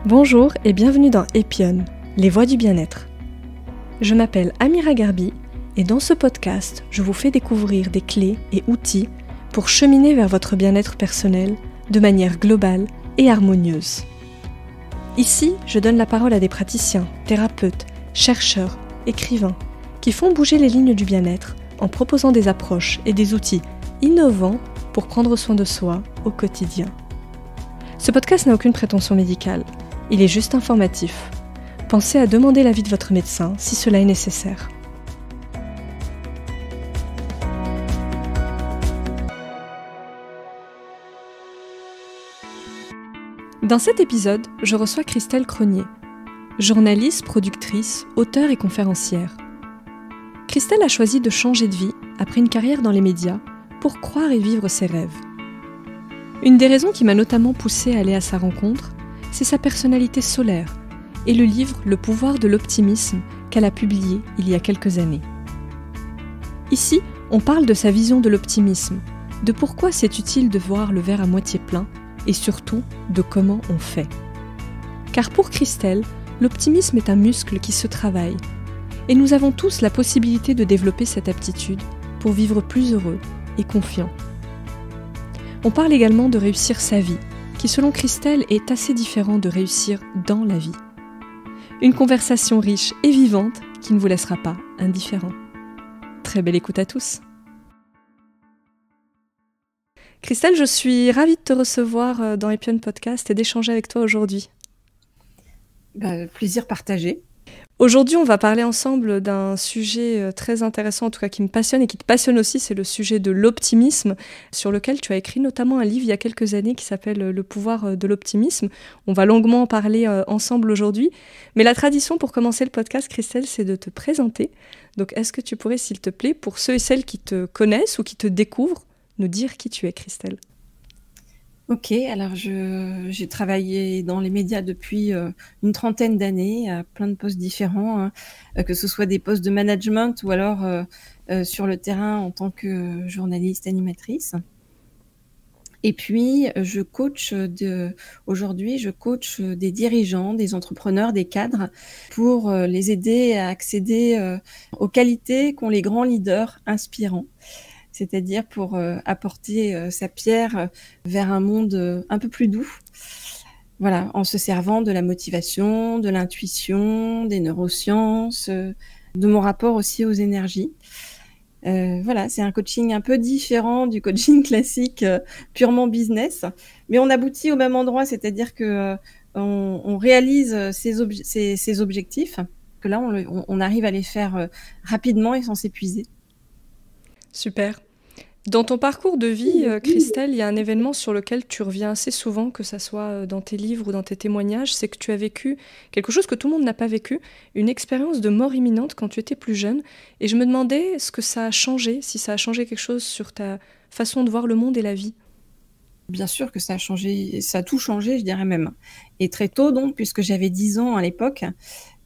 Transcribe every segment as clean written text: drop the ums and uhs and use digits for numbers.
Bonjour et bienvenue dans Epion, les voix du bien-être. Je m'appelle Amira Garbi et dans ce podcast, je vous fais découvrir des clés et outils pour cheminer vers votre bien-être personnel de manière globale et harmonieuse. Ici, je donne la parole à des praticiens, thérapeutes, chercheurs, écrivains qui font bouger les lignes du bien-être en proposant des approches et des outils innovants pour prendre soin de soi au quotidien. Ce podcast n'a aucune prétention médicale. Il est juste informatif. Pensez à demander l'avis de votre médecin si cela est nécessaire. Dans cet épisode, je reçois Christelle Cronier, journaliste, productrice, auteure et conférencière. Christelle a choisi de changer de vie après une carrière dans les médias pour croire et vivre ses rêves. Une des raisons qui m'a notamment poussée à aller à sa rencontre, c'est sa personnalité solaire et le livre Le pouvoir de l'optimisme qu'elle a publié il y a quelques années. Ici, on parle de sa vision de l'optimisme, de pourquoi c'est utile de voir le verre à moitié plein et surtout de comment on fait. Car pour Christelle, l'optimisme est un muscle qui se travaille et nous avons tous la possibilité de développer cette aptitude pour vivre plus heureux et confiant. On parle également de réussir sa vie, qui selon Christelle est assez différent de réussir dans la vie. Une conversation riche et vivante qui ne vous laissera pas indifférent. Très belle écoute à tous. Christelle, je suis ravie de te recevoir dans Epion Podcast et d'échanger avec toi aujourd'hui. Plaisir partagé. Aujourd'hui, on va parler ensemble d'un sujet très intéressant, en tout cas qui me passionne et qui te passionne aussi, c'est le sujet de l'optimisme, sur lequel tu as écrit notamment un livre il y a quelques années qui s'appelle Le pouvoir de l'optimisme. On va longuement en parler ensemble aujourd'hui. Mais la tradition pour commencer le podcast, Christelle, c'est de te présenter. Donc, est-ce que tu pourrais, s'il te plaît, pour ceux et celles qui te connaissent ou qui te découvrent, nous dire qui tu es, Christelle ? Ok, alors j'ai travaillé dans les médias depuis une trentaine d'années, à plein de postes différents, que ce soit des postes de management ou alors sur le terrain en tant que journaliste, animatrice. Et puis, aujourd'hui, je coach des dirigeants, des entrepreneurs, des cadres pour les aider à accéder aux qualités qu'ont les grands leaders inspirants. C'est-à-dire pour apporter sa pierre vers un monde un peu plus doux. Voilà, en se servant de la motivation, de l'intuition, des neurosciences, de mon rapport aussi aux énergies. Voilà, c'est un coaching un peu différent du coaching classique purement business, mais on aboutit au même endroit, c'est-à-dire que on réalise ses objectifs, que là on arrive à les faire rapidement et sans s'épuiser. Super. Dans ton parcours de vie, Christelle, il y a un événement sur lequel tu reviens assez souvent, que ça soit dans tes livres ou dans tes témoignages, c'est que tu as vécu quelque chose que tout le monde n'a pas vécu, une expérience de mort imminente quand tu étais plus jeune. Et je me demandais ce que ça a changé, si ça a changé quelque chose sur ta façon de voir le monde et la vie. Bien sûr que ça a changé, ça a tout changé, je dirais même. Et très tôt donc, puisque j'avais 10 ans à l'époque,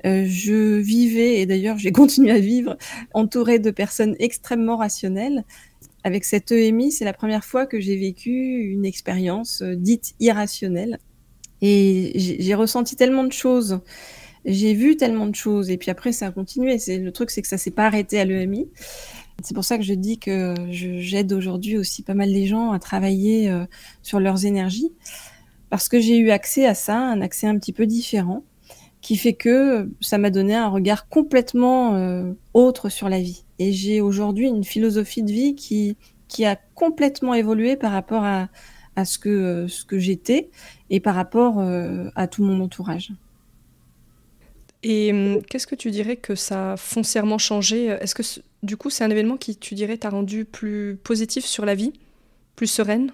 je vivais, et d'ailleurs j'ai continué à vivre, entourée de personnes extrêmement rationnelles. Avec cette EMI, c'est la première fois que j'ai vécu une expérience dite irrationnelle. Et j'ai ressenti tellement de choses, j'ai vu tellement de choses, et puis après ça a continué. Le truc, c'est que ça s'est pas arrêté à l'EMI. C'est pour ça que je dis que j'aide aujourd'hui aussi pas mal les gens à travailler sur leurs énergies, parce que j'ai eu accès à ça, un accès un petit peu différent, qui fait que ça m'a donné un regard complètement autre sur la vie. Et j'ai aujourd'hui une philosophie de vie qui a complètement évolué par rapport à ce que j'étais et par rapport à tout mon entourage. Et qu'est-ce que tu dirais que ça a foncièrement changé ? Est-ce que du coup c'est un événement qui, tu dirais, t'a rendu plus positif sur la vie, plus sereine ?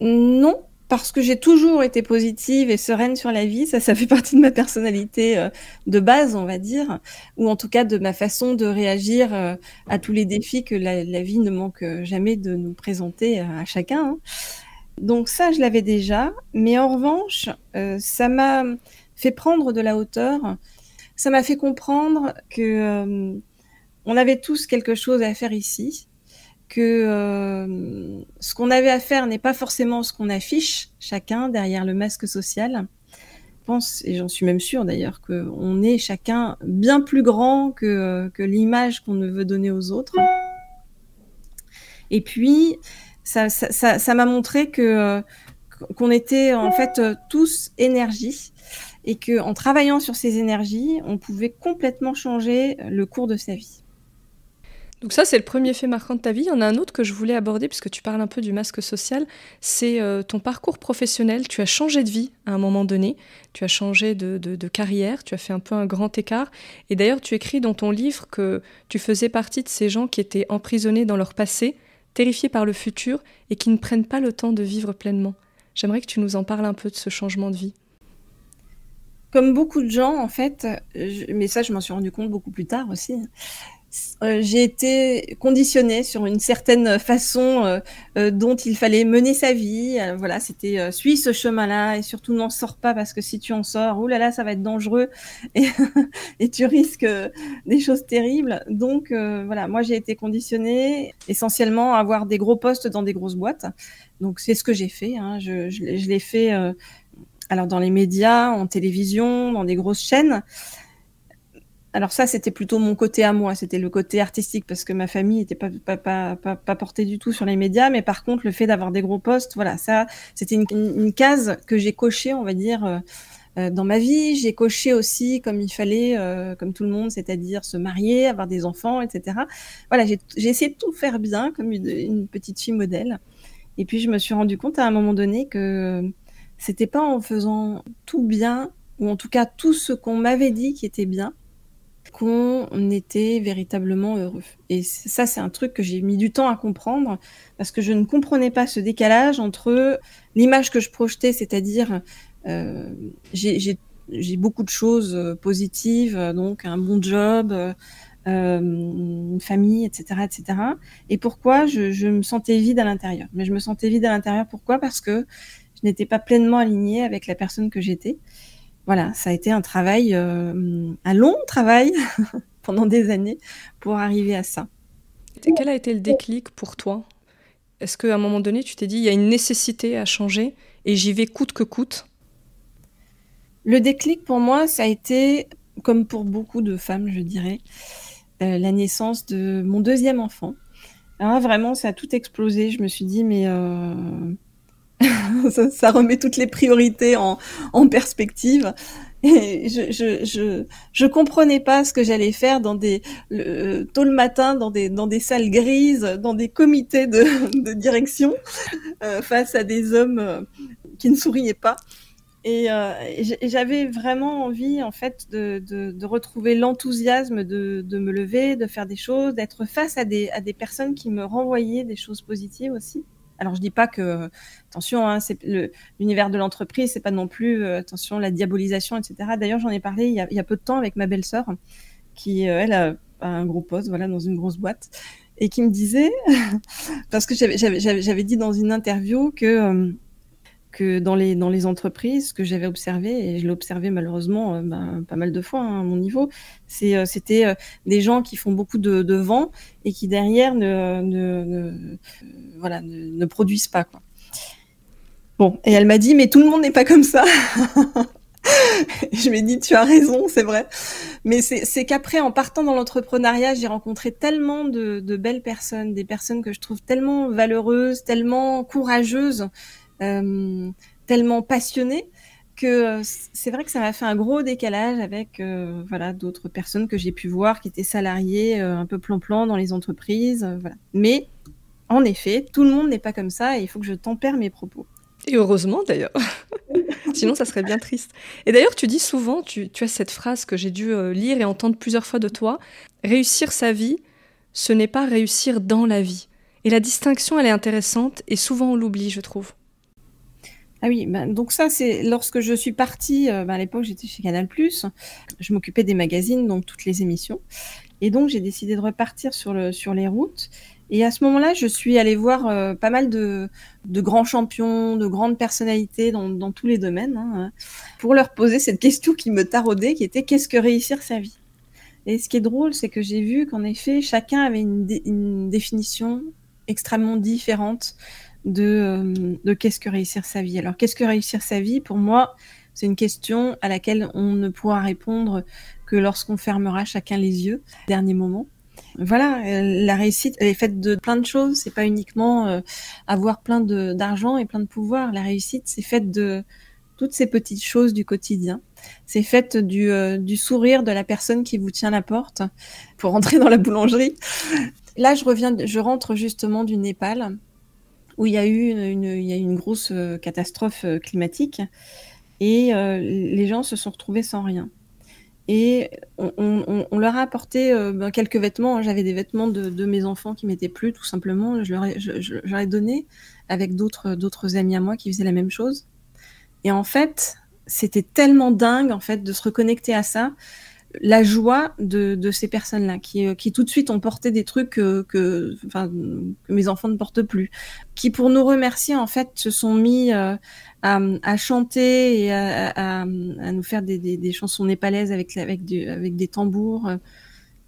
Non, parce que j'ai toujours été positive et sereine sur la vie. Ça fait partie de ma personnalité de base, on va dire, ou en tout cas de ma façon de réagir à tous les défis que la vie ne manque jamais de nous présenter à chacun, hein. Donc ça, je l'avais déjà, mais en revanche, ça m'a fait prendre de la hauteur. Ça m'a fait comprendre que on avait tous quelque chose à faire ici, que ce qu'on avait à faire n'est pas forcément ce qu'on affiche chacun derrière le masque social. Je pense, et j'en suis même sûre d'ailleurs, qu'on est chacun bien plus grand que l'image qu'on ne veut donner aux autres. Et puis, ça m'a montré qu'on était en fait tous énergie, et qu'en travaillant sur ces énergies, on pouvait complètement changer le cours de sa vie. Donc ça, c'est le premier fait marquant de ta vie. Il y en a un autre que je voulais aborder, puisque tu parles un peu du masque social, c'est ton parcours professionnel. Tu as changé de vie à un moment donné, tu as changé de carrière, tu as fait un peu un grand écart. Et d'ailleurs, tu écris dans ton livre que tu faisais partie de ces gens qui étaient emprisonnés dans leur passé, terrifiés par le futur, et qui ne prennent pas le temps de vivre pleinement. J'aimerais que tu nous en parles un peu de ce changement de vie. Comme beaucoup de gens, en fait, mais ça, je m'en suis rendu compte beaucoup plus tard aussi, j'ai été conditionnée sur une certaine façon dont il fallait mener sa vie. Voilà, c'était suis ce chemin-là et surtout n'en sors pas, parce que si tu en sors, oh là là, ça va être dangereux et, et tu risques des choses terribles. Donc voilà, moi j'ai été conditionnée essentiellement à avoir des gros postes dans des grosses boîtes. Donc c'est ce que j'ai fait, hein. Je l'ai fait alors dans les médias, en télévision, dans des grosses chaînes. Alors ça, c'était plutôt mon côté à moi, c'était le côté artistique, parce que ma famille n'était pas portée du tout sur les médias, mais par contre, le fait d'avoir des gros postes, voilà, ça, c'était une case que j'ai cochée, on va dire, dans ma vie. J'ai coché aussi comme il fallait, comme tout le monde, c'est-à-dire se marier, avoir des enfants, etc. Voilà, j'ai essayé de tout faire bien, comme une petite fille modèle. Et puis, je me suis rendu compte à un moment donné que c'était pas en faisant tout bien, ou en tout cas tout ce qu'on m'avait dit qui était bien, qu'on était véritablement heureux. Et ça, c'est un truc que j'ai mis du temps à comprendre, parce que je ne comprenais pas ce décalage entre l'image que je projetais, c'est-à-dire j'ai beaucoup de choses positives, donc un bon job, une famille, etc., etc. Et pourquoi je me sentais vide à l'intérieur. Mais je me sentais vide à l'intérieur, pourquoi ? Parce que je n'étais pas pleinement alignée avec la personne que j'étais. Voilà, ça a été un travail, un long travail pendant des années pour arriver à ça. Quel a été le déclic pour toi ? Est-ce qu'à un moment donné, tu t'es dit, il y a une nécessité à changer et j'y vais coûte que coûte ? Le déclic pour moi, ça a été, comme pour beaucoup de femmes, je dirais, la naissance de mon deuxième enfant. Alors vraiment, ça a tout explosé. Je me suis dit, mais ça remet toutes les priorités en perspective. Et je comprenais pas ce que j'allais faire tôt le matin dans des salles grises, dans des comités de direction, face à des hommes qui ne souriaient pas. Et j'avais vraiment envie, en fait, de retrouver l'enthousiasme de me lever, de faire des choses, d'être face à des personnes qui me renvoyaient des choses positives aussi. Alors, je dis pas que, attention, hein, c'est l'univers de l'entreprise, c'est pas non plus, attention, la diabolisation, etc. D'ailleurs, j'en ai parlé il y a peu de temps avec ma belle-sœur, qui, elle, a un gros poste, voilà, dans une grosse boîte, et qui me disait, parce que j'avais dit dans une interview que dans les entreprises, que j'avais observé, et je l'ai observé malheureusement pas mal de fois, hein, à mon niveau, c'était des gens qui font beaucoup de vent et qui derrière ne produisent pas, quoi. Bon, et elle m'a dit, mais tout le monde n'est pas comme ça. Je m'ai dit, tu as raison, c'est vrai. Mais c'est qu'après, en partant dans l'entrepreneuriat, j'ai rencontré tellement de belles personnes, des personnes que je trouve tellement valeureuses, tellement courageuses, tellement passionnée, que c'est vrai que ça m'a fait un gros décalage avec voilà, d'autres personnes que j'ai pu voir qui étaient salariées un peu plan-plan dans les entreprises. Voilà. Mais en effet, tout le monde n'est pas comme ça et il faut que je tempère mes propos. Et heureusement d'ailleurs, sinon ça serait bien triste. Et d'ailleurs tu dis souvent, tu as cette phrase que j'ai dû lire et entendre plusieurs fois de toi, réussir sa vie, ce n'est pas réussir dans la vie. Et la distinction, elle est intéressante et souvent on l'oublie, je trouve. Ah oui, donc ça, c'est lorsque je suis partie, à l'époque, j'étais chez Canal+, je m'occupais des magazines, donc toutes les émissions. Et donc, j'ai décidé de repartir sur les routes. Et à ce moment-là, je suis allée voir pas mal de grands champions, de grandes personnalités dans tous les domaines, hein, pour leur poser cette question qui me taraudait, qui était « Qu'est-ce que réussir sa vie ?» Et ce qui est drôle, c'est que j'ai vu qu'en effet, chacun avait une définition extrêmement différente de qu'est-ce que réussir sa vie. Alors, qu'est-ce que réussir sa vie? Pour moi, c'est une question à laquelle on ne pourra répondre que lorsqu'on fermera chacun les yeux, dernier moment. Voilà, la réussite, elle est faite de plein de choses. C'est pas uniquement avoir plein d'argent et plein de pouvoir. La réussite, c'est faite de toutes ces petites choses du quotidien. C'est faite du sourire de la personne qui vous tient la porte pour entrer dans la boulangerie. Là, je rentre justement du Népal, où il y a eu une grosse catastrophe climatique, et les gens se sont retrouvés sans rien. Et on leur a apporté quelques vêtements. J'avais des vêtements de mes enfants qui m'étaient plus, tout simplement. Je leur ai donné avec d'autres amis à moi qui faisaient la même chose. Et en fait, c'était tellement dingue en fait de se reconnecter à ça, la joie de ces personnes-là qui tout de suite ont porté des trucs que mes enfants ne portent plus, qui pour nous remercier en fait se sont mis à chanter et à nous faire des chansons népalaises avec des tambours.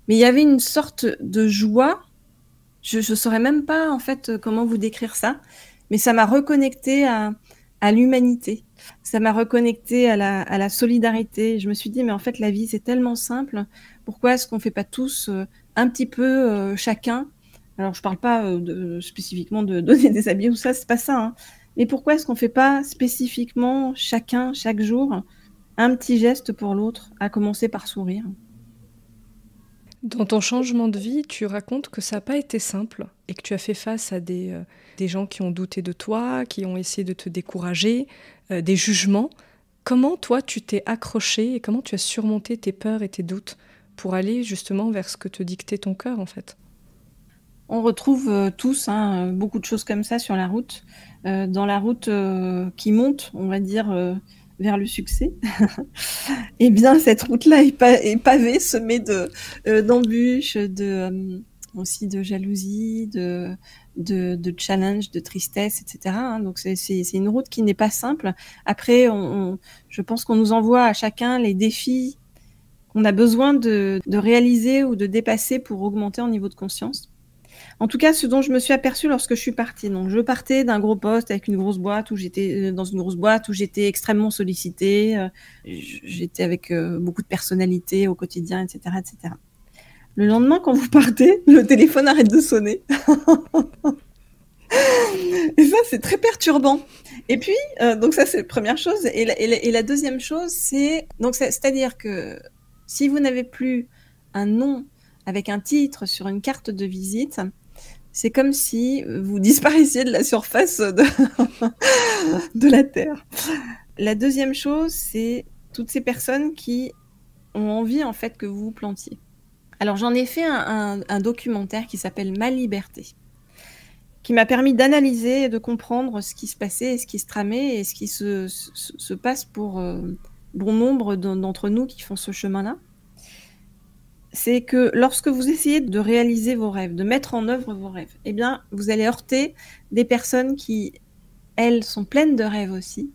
Mais il y avait une sorte de joie. Je saurais même pas en fait comment vous décrire ça, mais ça m'a reconnecté à l'humanité. Ça m'a reconnecté à la solidarité. Je me suis dit, mais en fait, la vie, c'est tellement simple. Pourquoi est-ce qu'on fait pas tous un petit peu chacun? Alors, je parle pas spécifiquement de donner des habits ou ça, c'est pas ça. Hein. Mais pourquoi est-ce qu'on fait pas spécifiquement chacun, chaque jour, un petit geste pour l'autre, à commencer par sourire? Dans ton changement de vie, tu racontes que ça n'a pas été simple et que tu as fait face à des gens qui ont douté de toi, qui ont essayé de te décourager, des jugements. Comment toi, tu t'es accroché et comment tu as surmonté tes peurs et tes doutes pour aller justement vers ce que te dictait ton cœur en fait? On retrouve tous beaucoup de choses comme ça sur la route. Dans la route qui monte, on va dire, vers le succès. Eh bien, cette route-là est pavée, semée d'embûches, aussi de jalousie, de challenge, de tristesse, etc. Hein. Donc, c'est une route qui n'est pas simple. Après, je pense qu'on nous envoie à chacun les défis qu'on a besoin de réaliser ou de dépasser pour augmenter en niveau de conscience. En tout cas, ce dont je me suis aperçue lorsque je suis partie. Donc, je partais d'un gros poste avec une grosse boîte où j'étais dans une grosse boîte où j'étais extrêmement sollicitée. J'étais avec beaucoup de personnalité au quotidien, etc., etc. Le lendemain, quand vous partez, le téléphone arrête de sonner. Et ça, c'est très perturbant. Et puis, donc ça, c'est la première chose. Et la deuxième chose, c'est-à-dire que si vous n'avez plus un nom avec un titre sur une carte de visite, c'est comme si vous disparaissiez de la surface de la Terre. La deuxième chose, c'est toutes ces personnes qui ont envie en fait que vous vous plantiez. Alors j'en ai fait un documentaire qui s'appelle Ma liberté, qui m'a permis d'analyser et de comprendre ce qui se passait et ce qui se tramait et ce qui se passe pour bon nombre d'entre nous qui font ce chemin-là. C'est que lorsque vous essayez de réaliser vos rêves, de mettre en œuvre vos rêves, eh bien, vous allez heurter des personnes qui, elles, sont pleines de rêves aussi,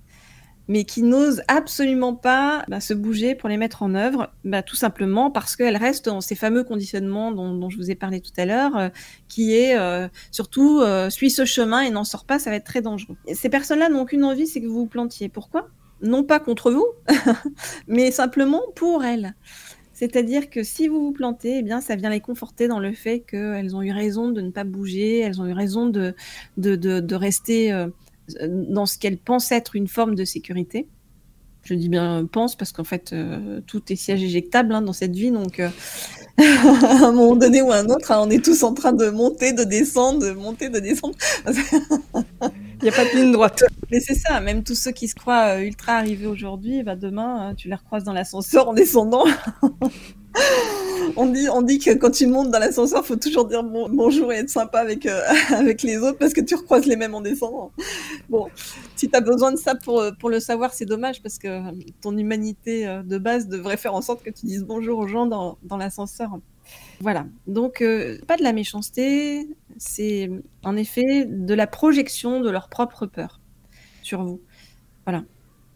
mais qui n'osent absolument pas se bouger pour les mettre en œuvre, tout simplement parce qu'elles restent dans ces fameux conditionnements dont je vous ai parlé tout à l'heure, qui est surtout suis ce chemin et n'en sors pas, ça va être très dangereux. Et ces personnes-là n'ont qu'une envie, c'est que vous vous plantiez. Pourquoi? Non pas contre vous, mais simplement pour elles. C'est-à-dire que si vous vous plantez, eh bien, ça vient les conforter dans le fait qu'elles ont eu raison de ne pas bouger, elles ont eu raison de rester dans ce qu'elles pensent être une forme de sécurité. Je dis bien pense parce qu'en fait, tout est siège éjectable dans cette vie, donc à un moment donné ou à un autre, on est tous en train de monter, de descendre, de monter, de descendre. Il n'y a pas de ligne droite. Mais c'est ça, même tous ceux qui se croient ultra arrivés aujourd'hui, demain, tu les recroises dans l'ascenseur en descendant. On dit que quand tu montes dans l'ascenseur, il faut toujours dire bonjour et être sympa avec les autres parce que tu recroises les mêmes en descendant. Bon, si tu as besoin de ça pour le savoir, c'est dommage parce que ton humanité de base devrait faire en sorte que tu dises bonjour aux gens dans l'ascenseur. Voilà, donc pas de la méchanceté, c'est en effet de la projection de leur propre peur sur vous. Voilà.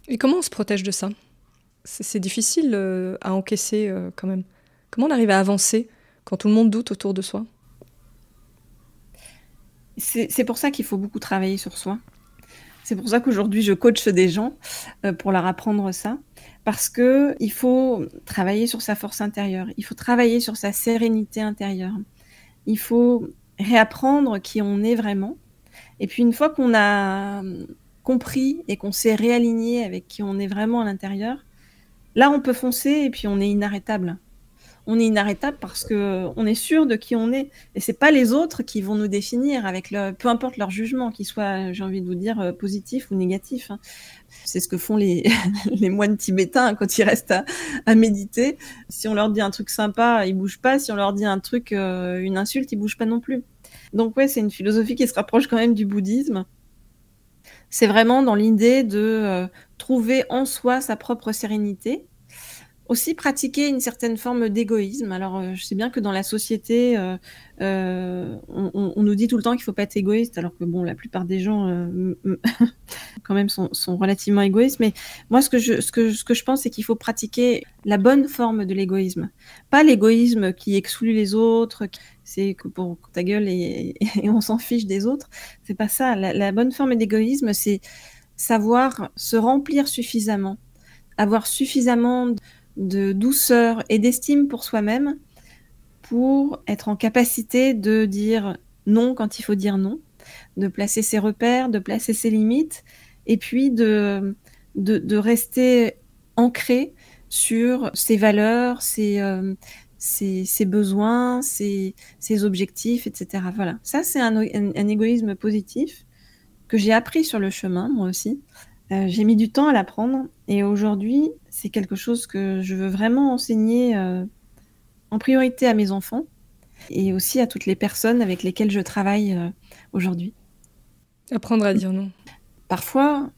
Et comment on se protège de ça? C'est difficile à encaisser quand même. Comment on arrive à avancer quand tout le monde doute autour de soi? C'est pour ça qu'il faut beaucoup travailler sur soi. C'est pour ça qu'aujourd'hui, je coach des gens pour leur apprendre ça. Parce qu'il faut travailler sur sa force intérieure. Il faut travailler sur sa sérénité intérieure. Il faut réapprendre qui on est vraiment. Et puis, une fois qu'on a compris et qu'on s'est réaligné avec qui on est vraiment à l'intérieur, là, on peut foncer et puis on est inarrêtable. On est inarrêtable parce qu'on est sûr de qui on est. Et c'est pas les autres qui vont nous définir avec peu importe leur jugement, qu'il soit, j'ai envie de vous dire, positif ou négatif. Hein. C'est ce que font les, les moines tibétains quand ils restent à méditer. Si on leur dit un truc sympa, ils bougent pas. Si on leur dit un truc, une insulte, ils bougent pas non plus. Donc ouais, c'est une philosophie qui se rapproche quand même du bouddhisme. C'est vraiment dans l'idée de trouver en soi sa propre sérénité. Aussi pratiquer une certaine forme d'égoïsme. Alors, je sais bien que dans la société, on nous dit tout le temps qu'il ne faut pas être égoïste, alors que bon, la plupart des gens, quand même, sont relativement égoïstes. Mais moi, ce que je pense, c'est qu'il faut pratiquer la bonne forme de l'égoïsme. Pas l'égoïsme qui exclut les autres, c'est que pour ta gueule et on s'en fiche des autres. C'est pas ça. La bonne forme d'égoïsme, c'est savoir se remplir suffisamment, avoir suffisamment de douceur et d'estime pour soi-même pour être en capacité de dire non quand il faut dire non, de placer ses repères, de placer ses limites, et puis de rester ancré sur ses valeurs, ses besoins, ses objectifs, etc. Voilà. Ça, c'est un égoïsme positif que j'ai appris sur le chemin, moi aussi. J'ai mis du temps à l'apprendre et aujourd'hui, c'est quelque chose que je veux vraiment enseigner en priorité à mes enfants et aussi à toutes les personnes avec lesquelles je travaille aujourd'hui. Apprendre à dire non. Parfois,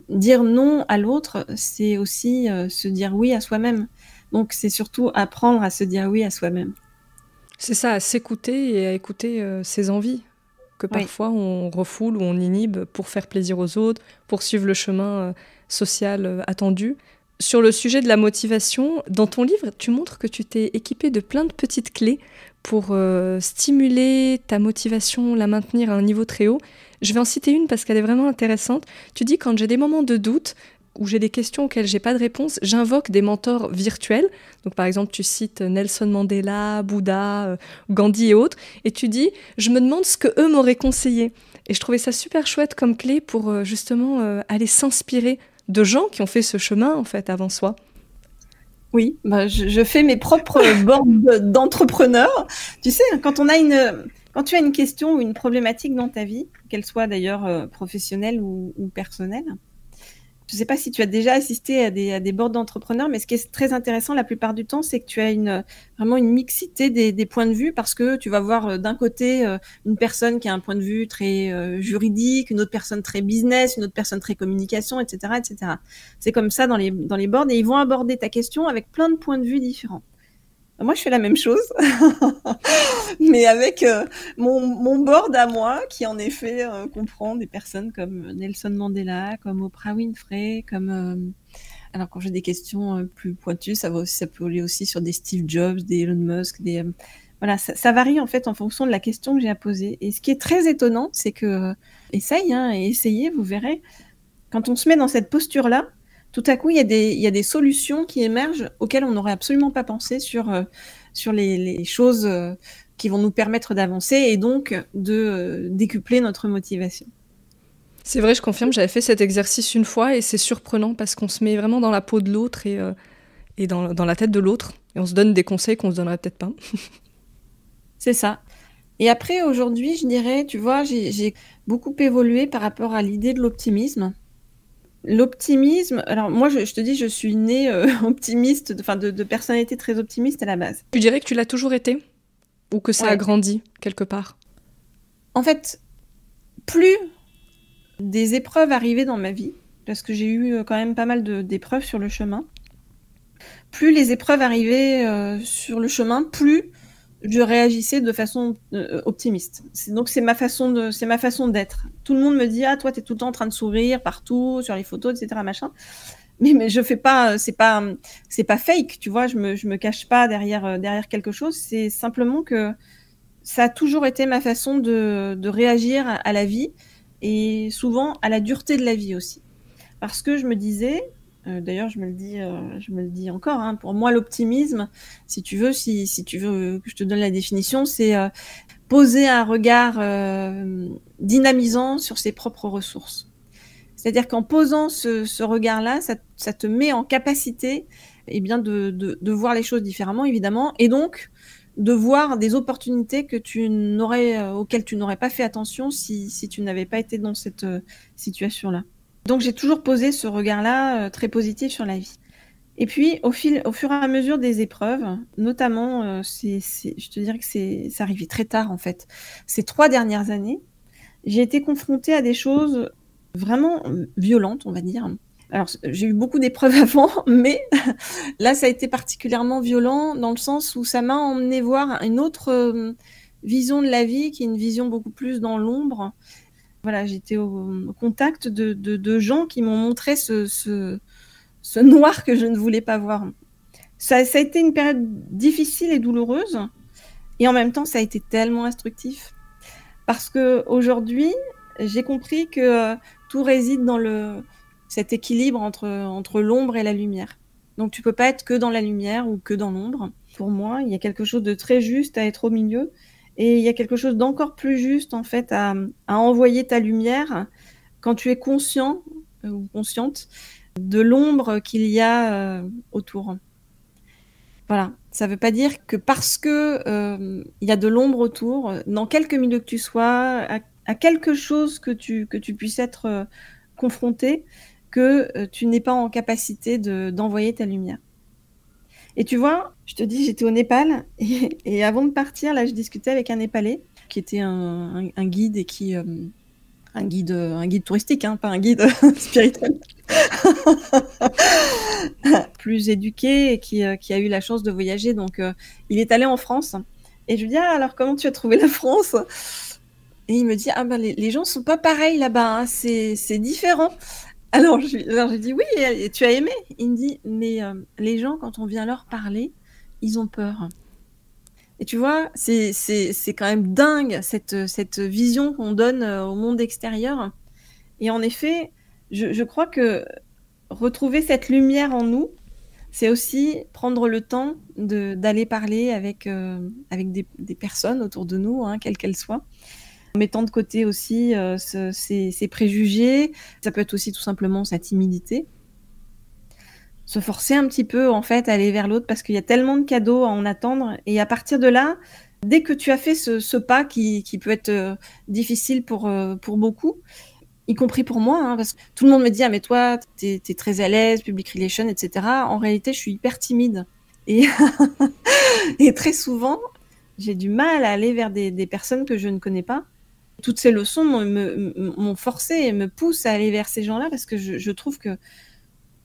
dire non à l'autre, c'est aussi se dire oui à soi-même. Donc, c'est surtout apprendre à se dire oui à soi-même. C'est ça, à s'écouter et à écouter ses envies, que parfois on refoule ou on inhibe pour faire plaisir aux autres, pour suivre le chemin social attendu. Sur le sujet de la motivation, dans ton livre, tu montres que tu t'es équipé de plein de petites clés pour stimuler ta motivation, la maintenir à un niveau très haut. Je vais en citer une parce qu'elle est vraiment intéressante. Tu dis, quand j'ai des moments de doute, où j'ai des questions auxquelles j'ai pas de réponse, j'invoque des mentors virtuels. Donc par exemple, tu cites Nelson Mandela, Bouddha, Gandhi et autres, et tu dis, je me demande ce que eux m'auraient conseillé. Et je trouvais ça super chouette comme clé pour justement aller s'inspirer de gens qui ont fait ce chemin en fait avant soi. Oui, bah, je fais mes propres boards d'entrepreneurs. Tu sais, quand tu as une question ou une problématique dans ta vie, qu'elle soit d'ailleurs professionnelle ou personnelle, je ne sais pas si tu as déjà assisté à des boards d'entrepreneurs, mais ce qui est très intéressant la plupart du temps, c'est que tu as vraiment une mixité des points de vue parce que tu vas voir d'un côté une personne qui a un point de vue très juridique, une autre personne très business, une autre personne très communication, etc., etc. C'est comme ça dans les boards et ils vont aborder ta question avec plein de points de vue différents. Moi, je fais la même chose, mais avec mon board à moi, qui en effet comprend des personnes comme Nelson Mandela, comme Oprah Winfrey, comme... alors, quand j'ai des questions plus pointues, ça peut aller aussi sur des Steve Jobs, des Elon Musk, voilà, ça varie en fait en fonction de la question que j'ai à poser. Et ce qui est très étonnant, c'est que, essayez, vous verrez, quand on se met dans cette posture-là, tout à coup, il y a des solutions qui émergent auxquelles on n'aurait absolument pas pensé sur les choses qui vont nous permettre d'avancer et donc de décupler notre motivation. C'est vrai, je confirme, j'avais fait cet exercice une fois et c'est surprenant parce qu'on se met vraiment dans la peau de l'autre et dans la tête de l'autre et on se donne des conseils qu'on ne se donnerait peut-être pas. C'est ça. Et après, aujourd'hui, je dirais, tu vois, j'ai beaucoup évolué par rapport à l'idée de l'optimisme. L'optimisme, alors moi je te dis, je suis née optimiste, de personnalité très optimiste à la base. Tu dirais que tu l'as toujours été ? Ou que ça a grandi quelque part ? En fait, plus des épreuves arrivaient dans ma vie, parce que j'ai eu quand même pas mal d'épreuves sur le chemin, plus les épreuves arrivaient sur le chemin, plus je réagissais de façon optimiste. Donc c'est ma façon d'être. Tout le monde me dit, ah toi t'es tout le temps en train de sourire partout sur les photos, etc. machin. Mais je fais pas, c'est pas fake, tu vois. Je me cache pas derrière quelque chose. C'est simplement que ça a toujours été ma façon de réagir à la vie et souvent à la dureté de la vie aussi. Parce que je me disais, d'ailleurs je me le dis encore, hein, pour moi l'optimisme, si tu veux que je te donne la définition, c'est poser un regard dynamisant sur ses propres ressources. C'est-à-dire qu'en posant ce regard-là, ça te met en capacité eh bien, de voir les choses différemment, évidemment, et donc de voir des opportunités auxquelles tu n'aurais pas fait attention si tu n'avais pas été dans cette situation-là. Donc j'ai toujours posé ce regard-là très positif sur la vie. Et puis au fur et à mesure des épreuves, notamment, je te dirais que c'est arrivé très tard en fait. Ces 3 dernières années, j'ai été confrontée à des choses vraiment violentes, on va dire. Alors j'ai eu beaucoup d'épreuves avant, mais là ça a été particulièrement violent dans le sens où ça m'a emmenée voir une autre vision de la vie, qui est une vision beaucoup plus dans l'ombre. Voilà, j'étais au contact de gens qui m'ont montré ce noir que je ne voulais pas voir. Ça a été une période difficile et douloureuse, et en même temps ça a été tellement instructif. Parce qu'aujourd'hui, j'ai compris que tout réside dans cet équilibre entre l'ombre et la lumière. Donc tu peux pas être que dans la lumière ou que dans l'ombre. Pour moi, il y a quelque chose de très juste à être au milieu, et il y a quelque chose d'encore plus juste en fait à envoyer ta lumière quand tu es conscient ou consciente de l'ombre qu'il y a autour. Voilà, ça veut pas dire que parce que il y a de l'ombre autour, dans quelque milieu que tu sois, à quelque chose que tu puisses être confronté, que tu n'es pas en capacité d'envoyer ta lumière. Et tu vois, je te dis, j'étais au Népal et avant de partir, là, je discutais avec un Népalais qui était un guide et qui un guide touristique, hein, pas un guide spirituel. Plus éduqué et qui a eu la chance de voyager. Donc, il est allé en France. Et je lui dis, ah, alors comment tu as trouvé la France? Et il me dit, ah ben les gens sont pas pareils là-bas, hein, c'est différent. Alors je lui dis, oui, et tu as aimé? Il me dit, mais les gens, quand on vient leur parler, ils ont peur. Et tu vois, c'est quand même dingue cette vision qu'on donne au monde extérieur. Et en effet, je crois que retrouver cette lumière en nous, c'est aussi prendre le temps d'aller parler avec des personnes autour de nous, hein, quelles qu'elles soient, en mettant de côté aussi ses préjugés. Ça peut être aussi tout simplement sa timidité. Se forcer un petit peu en fait à aller vers l'autre parce qu'il y a tellement de cadeaux à en attendre. Et à partir de là, dès que tu as fait ce pas qui peut être difficile pour beaucoup, y compris pour moi, hein, parce que tout le monde me dit « Ah mais toi, t'es très à l'aise, public relation, etc. » En réalité, je suis hyper timide. Et, et très souvent, j'ai du mal à aller vers des personnes que je ne connais pas. Toutes ces leçons m'ont forcé et me poussent à aller vers ces gens-là parce que je trouve que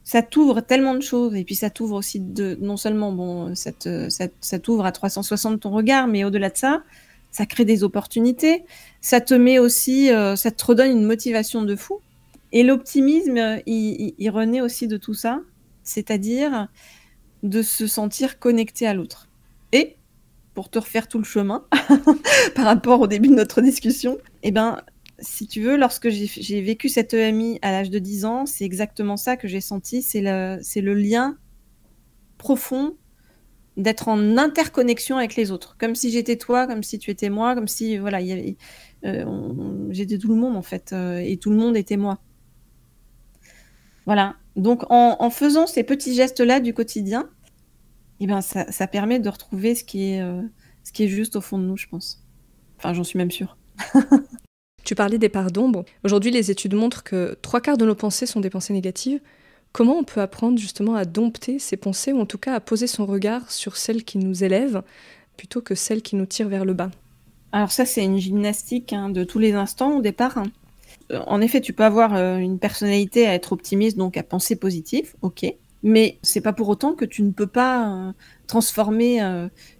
ça t'ouvre tellement de choses. Et puis ça t'ouvre aussi non seulement, bon, ça t'ouvre à 360 ton regard, mais au-delà de ça, ça crée des opportunités. Ça te met aussi, ça te redonne une motivation de fou. Et l'optimisme, il renaît aussi de tout ça, c'est-à-dire de se sentir connecté à l'autre. Et pour te refaire tout le chemin par rapport au début de notre discussion, eh ben, si tu veux, lorsque j'ai vécu cette EMI à l'âge de 10 ans, c'est exactement ça que j'ai senti, c'est le lien profond d'être en interconnexion avec les autres, comme si j'étais toi, comme si tu étais moi, comme si voilà, j'étais tout le monde en fait, et tout le monde était moi. Voilà. Donc en faisant ces petits gestes-là du quotidien, eh ben ça permet de retrouver ce qui est juste au fond de nous, je pense. Enfin, j'en suis même sûre. Tu parlais des parts d'ombre. Aujourd'hui, les études montrent que 3/4 de nos pensées sont des pensées négatives. Comment on peut apprendre justement à dompter ces pensées, ou en tout cas à poser son regard sur celles qui nous élèvent, plutôt que celles qui nous tirent vers le bas? Alors ça, c'est une gymnastique de tous les instants au départ. En effet, tu peux avoir une personnalité à être optimiste, donc à penser positif, ok. Mais c'est pas pour autant que tu ne peux pas transformer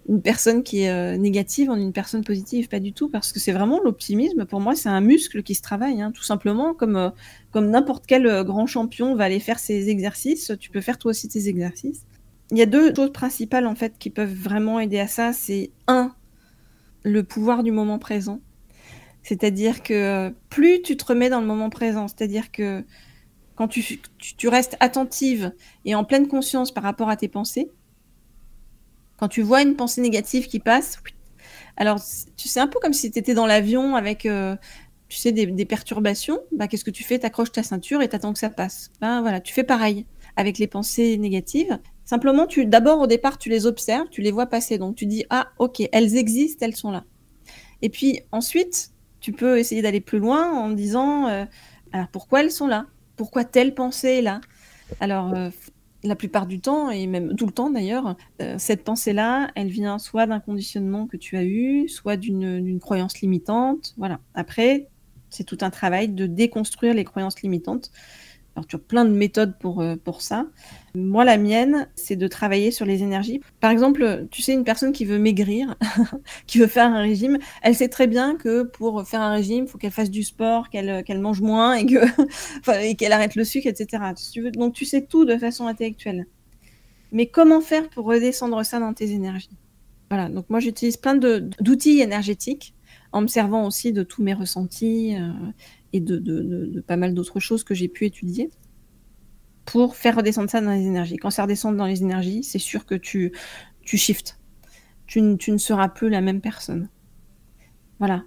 une personne qui est négative en une personne positive, pas du tout, parce que c'est vraiment l'optimisme. Pour moi, c'est un muscle qui se travaille, hein, tout simplement, comme n'importe quel grand champion va aller faire ses exercices. Tu peux faire toi aussi tes exercices. Il y a 2 choses principales en fait qui peuvent vraiment aider à ça. C'est le pouvoir du moment présent. C'est-à-dire que plus tu te remets dans le moment présent, c'est-à-dire que quand tu restes attentive et en pleine conscience par rapport à tes pensées, quand tu vois une pensée négative qui passe, alors tu sais, un peu comme si tu étais dans l'avion avec tu sais, des perturbations, bah, qu'est-ce que tu fais? Tu accroches ta ceinture et tu attends que ça passe. Ben, voilà, tu fais pareil avec les pensées négatives. Simplement, d'abord, au départ, tu les observes, tu les vois passer. Donc, tu dis, ah, ok, elles existent, elles sont là. Et puis, ensuite, tu peux essayer d'aller plus loin en disant, alors, pourquoi elles sont là? Pourquoi telle pensée est là? Alors, la plupart du temps, et même tout le temps d'ailleurs, cette pensée-là, elle vient soit d'un conditionnement que tu as eu, soit d'une croyance limitante. Voilà. Après, c'est tout un travail de déconstruire les croyances limitantes. Alors, tu as plein de méthodes pour ça. Moi, la mienne, c'est de travailler sur les énergies. Par exemple, tu sais, une personne qui veut maigrir, qui veut faire un régime, elle sait très bien que pour faire un régime, il faut qu'elle fasse du sport, qu'elle mange moins et qu'elle arrête le sucre, etc. Donc, tu sais tout de façon intellectuelle. Mais comment faire pour redescendre ça dans tes énergies? Voilà, donc moi, j'utilise plein d'outils énergétiques en me servant aussi de tous mes ressentis et de pas mal d'autres choses que j'ai pu étudier pour faire redescendre ça dans les énergies. Quand ça redescend dans les énergies, c'est sûr que tu shifts. Tu ne seras plus la même personne. Voilà.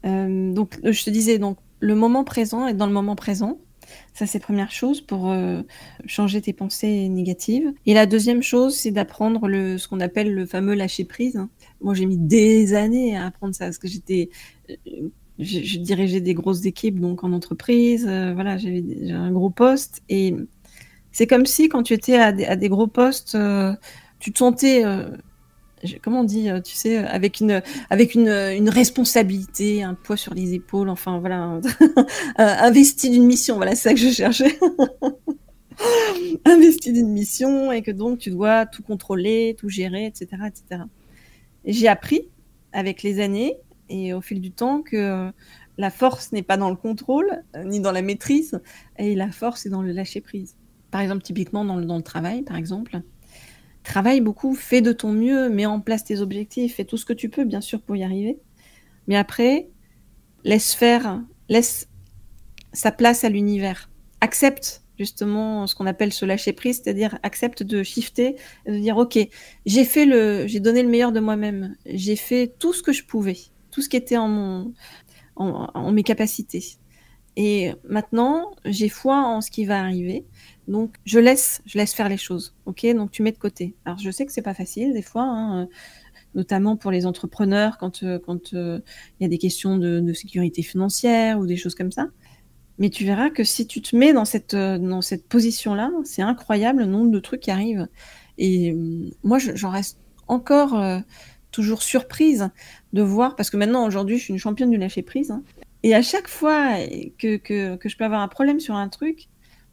Donc, je te disais, donc, le moment présent, être dans le moment présent, ça, c'est première chose pour changer tes pensées négatives. Et la deuxième chose, c'est d'apprendre ce qu'on appelle le fameux lâcher-prise. Moi, j'ai mis des années à apprendre ça, parce que je dirigeais des grosses équipes donc en entreprise. Voilà, j'avais un gros poste. Et c'est comme si, quand tu étais à des gros postes, tu te sentais... comment on dit, tu sais, avec une responsabilité, un poids sur les épaules, enfin voilà, investi d'une mission, voilà, c'est ça que je cherchais. Investi d'une mission et que donc tu dois tout contrôler, tout gérer, etc., etc. Et j'ai appris avec les années et au fil du temps que la force n'est pas dans le contrôle ni dans la maîtrise, et la force est dans le lâcher prise. Par exemple, typiquement dans le travail, par exemple. Travaille beaucoup, fais de ton mieux, mets en place tes objectifs, fais tout ce que tu peux, bien sûr, pour y arriver. Mais après, laisse sa place à l'univers. Accepte, justement, ce qu'on appelle se lâcher prise, c'est-à-dire accepte de shifter, et de dire, OK, j'ai donné le meilleur de moi-même. J'ai fait tout ce que je pouvais, tout ce qui était en mes capacités. Et maintenant, j'ai foi en ce qui va arriver. Donc, je laisse faire les choses. OK? Donc, tu mets de côté. Alors, je sais que c'est pas facile, des fois, hein, notamment pour les entrepreneurs, quand il y a des questions de sécurité financière ou des choses comme ça. Mais tu verras que si tu te mets dans cette position-là, c'est incroyable le nombre de trucs qui arrivent. Et moi, j'en reste encore toujours surprise de voir, parce que maintenant, aujourd'hui, je suis une championne du lâcher-prise, hein. Et à chaque fois que je peux avoir un problème sur un truc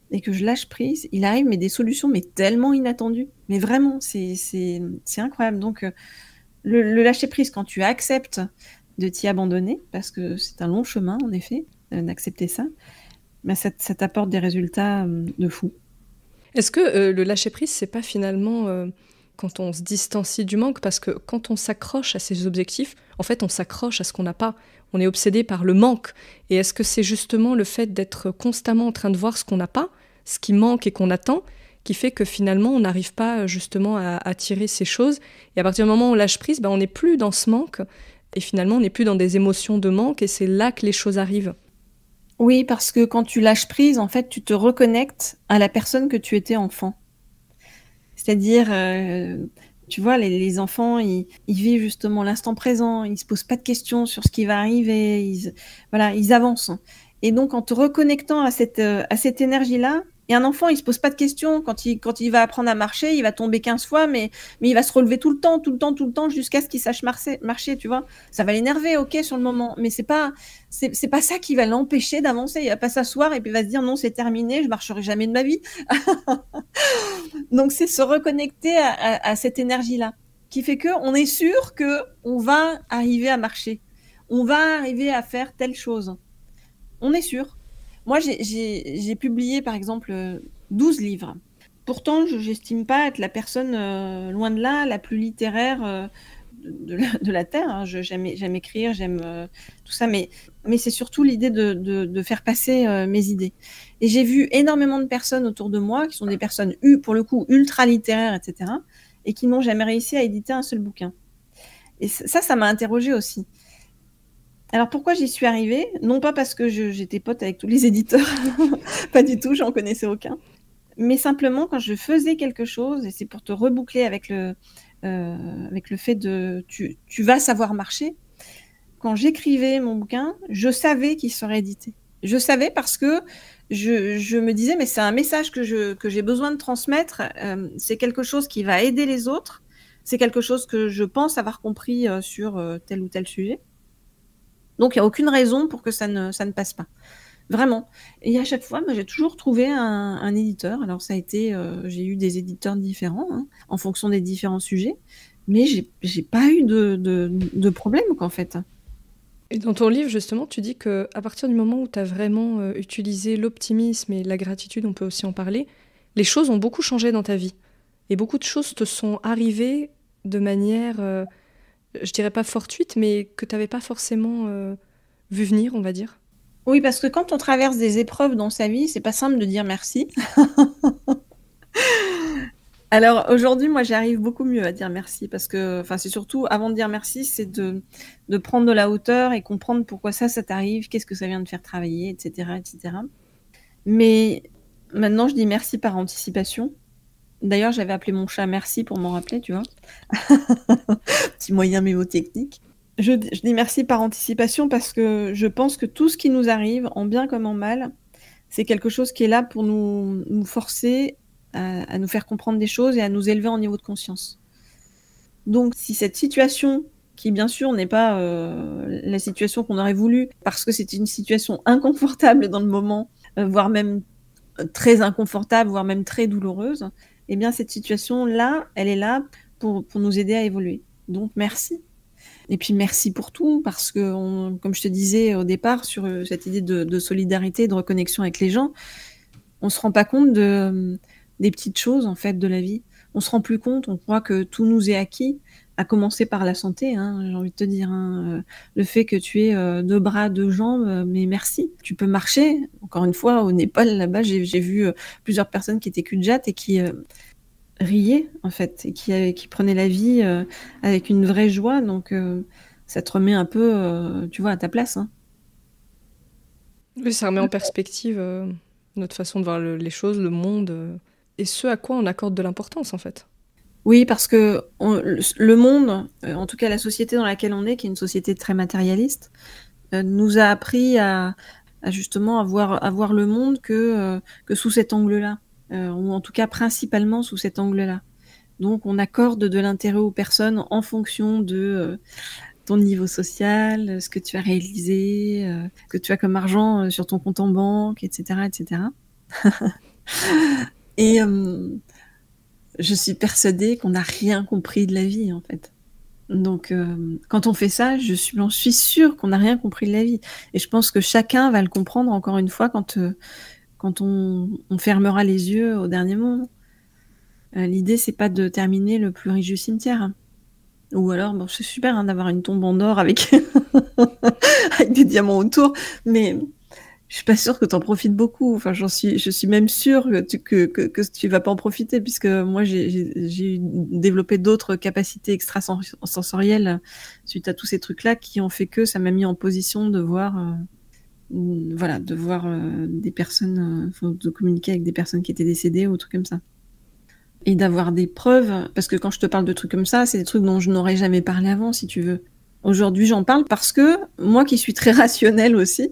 et que je lâche prise, il arrive mais des solutions mais tellement inattendues. Mais vraiment, c'est incroyable. Donc, le lâcher prise, quand tu acceptes de t'y abandonner, parce que c'est un long chemin, en effet, d'accepter ça, bah, ça t'apporte des résultats de fou. Est-ce que le lâcher prise, c'est pas finalement quand on se distancie du manque, parce que quand on s'accroche à ses objectifs, en fait, on s'accroche à ce qu'on n'a pas. On est obsédé par le manque. Et est-ce que c'est justement le fait d'être constamment en train de voir ce qu'on n'a pas, ce qui manque et qu'on attend, qui fait que finalement, on n'arrive pas justement à attirer ces choses. Et à partir du moment où on lâche prise, on n'est plus dans ce manque. Et finalement, on n'est plus dans des émotions de manque. Et c'est là que les choses arrivent. Oui, parce que quand tu lâches prise, en fait, tu te reconnectes à la personne que tu étais enfant. C'est-à-dire, tu vois, les enfants, ils vivent justement l'instant présent, ils se posent pas de questions sur ce qui va arriver, ils avancent. Et donc, en te reconnectant à cette énergie-là, et un enfant, il se pose pas de questions quand il va apprendre à marcher, il va tomber 15 fois, mais il va se relever tout le temps, jusqu'à ce qu'il sache marcher, tu vois. Ça va l'énerver, ok, sur le moment, mais c'est pas ça qui va l'empêcher d'avancer. Il va pas s'asseoir et puis il va se dire non, c'est terminé, je marcherai jamais de ma vie. Donc, c'est se reconnecter à cette énergie-là, qui fait qu'on est sûr qu'on va arriver à marcher. On va arriver à faire telle chose. On est sûr. Moi, j'ai publié, par exemple, 12 livres. Pourtant, je n'estime pas être la personne, loin de là, la plus littéraire de la Terre. Hein. J'aime écrire, j'aime tout ça, mais c'est surtout l'idée de faire passer mes idées. Et j'ai vu énormément de personnes autour de moi qui sont des personnes, pour le coup, ultra littéraires, etc., et qui n'ont jamais réussi à éditer un seul bouquin. Et ça m'a interrogée aussi. Alors pourquoi j'y suis arrivée? Non pas parce que j'étais pote avec tous les éditeurs, pas du tout, j'en connaissais aucun. Mais simplement quand je faisais quelque chose, et c'est pour te reboucler avec le fait de tu vas savoir marcher. Quand j'écrivais mon bouquin, je savais qu'il serait édité. Je savais parce que je me disais, mais c'est un message que j'ai besoin de transmettre. C'est quelque chose qui va aider les autres. C'est quelque chose que je pense avoir compris sur tel ou tel sujet. Donc, il n'y a aucune raison pour que ça ne passe pas. Vraiment. Et à chaque fois, moi, j'ai toujours trouvé un éditeur. Alors, ça a été, j'ai eu des éditeurs différents, hein, en fonction des différents sujets. Mais j'ai pas eu de problème, quoi, en fait. Et dans ton livre, justement, tu dis qu'à partir du moment où tu as vraiment utilisé l'optimisme et la gratitude, on peut aussi en parler, les choses ont beaucoup changé dans ta vie. Et beaucoup de choses te sont arrivées de manière, je dirais pas fortuite, mais que tu n'avais pas forcément vu venir, on va dire. Oui, parce que quand on traverse des épreuves dans sa vie, c'est pas simple de dire merci. Alors aujourd'hui, moi, j'arrive beaucoup mieux à dire merci parce que, enfin, c'est surtout avant de dire merci, c'est de prendre de la hauteur et comprendre pourquoi ça t'arrive, qu'est-ce que ça vient de faire travailler, etc., etc. Mais maintenant, je dis merci par anticipation. D'ailleurs, j'avais appelé mon chat Merci pour m'en rappeler, tu vois. Petit moyen mémotechnique. Je dis merci par anticipation parce que je pense que tout ce qui nous arrive, en bien comme en mal, c'est quelque chose qui est là pour nous forcer à nous faire comprendre des choses et à nous élever en niveau de conscience. Donc, si cette situation, qui bien sûr n'est pas la situation qu'on aurait voulu, parce que c'est une situation inconfortable dans le moment, voire même très inconfortable, voire même très douloureuse, eh bien cette situation-là, elle est là pour nous aider à évoluer. Donc merci. Et puis merci pour tout, parce que, comme je te disais au départ, sur cette idée de solidarité, de reconnexion avec les gens, on se rend pas compte des petites choses en fait de la vie. On se rend plus compte, on croit que tout nous est acquis, à commencer par la santé, hein, j'ai envie de te dire. Hein, le fait que tu aies 2 bras, 2 jambes, mais merci. Tu peux marcher. Encore une fois, au Népal, là-bas, j'ai vu plusieurs personnes qui étaient cul-de-jatte et qui riaient, en fait, et qui prenaient la vie avec une vraie joie. Donc, ça te remet un peu, tu vois, à ta place. Hein. Oui, ça remet en perspective notre façon de voir les choses, le monde, et ce à quoi on accorde de l'importance, en fait. Oui, parce que le monde, en tout cas la société dans laquelle on est, qui est une société très matérialiste, nous a appris à justement à voir le monde que sous cet angle-là, ou en tout cas principalement sous cet angle-là. Donc on accorde de l'intérêt aux personnes en fonction de ton niveau social, ce que tu as réalisé, ce que tu as comme argent sur ton compte en banque, etc., etc. Et je suis persuadée qu'on n'a rien compris de la vie, en fait. Donc, quand on fait ça, j'en suis sûre qu'on n'a rien compris de la vie. Et je pense que chacun va le comprendre, encore une fois, quand on fermera les yeux au dernier moment. L'idée, c'est pas de terminer le plus riche du cimetière. Hein. Ou alors, bon, c'est super hein, d'avoir une tombe en or avec, avec des diamants autour, mais je suis pas sûre que tu en profites beaucoup. Enfin, je suis même sûre que tu vas pas en profiter, puisque moi, j'ai développé d'autres capacités extrasensorielles suite à tous ces trucs-là qui ont fait que ça m'a mis en position de voir, des personnes, de communiquer avec des personnes qui étaient décédées ou trucs comme ça. Et d'avoir des preuves, parce que quand je te parle de trucs comme ça, c'est des trucs dont je n'aurais jamais parlé avant, si tu veux. Aujourd'hui, j'en parle parce que moi qui suis très rationnelle aussi,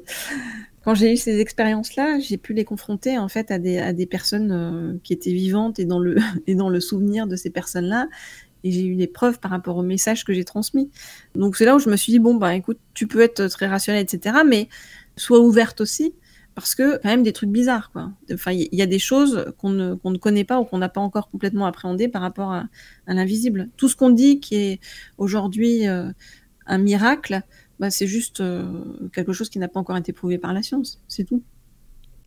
quand j'ai eu ces expériences-là, j'ai pu les confronter en fait à des personnes qui étaient vivantes et dans le souvenir de ces personnes-là, et j'ai eu des preuves par rapport au message que j'ai transmis. Donc c'est là où je me suis dit bon bah écoute, tu peux être très rationnelle, etc., mais sois ouverte aussi, parce que quand même des trucs bizarres quoi. Enfin il y a des choses qu'on ne connaît pas ou qu'on n'a pas encore complètement appréhendées par rapport à l'invisible. Tout ce qu'on dit qui est aujourd'hui un miracle. Bah, c'est juste quelque chose qui n'a pas encore été prouvé par la science, c'est tout.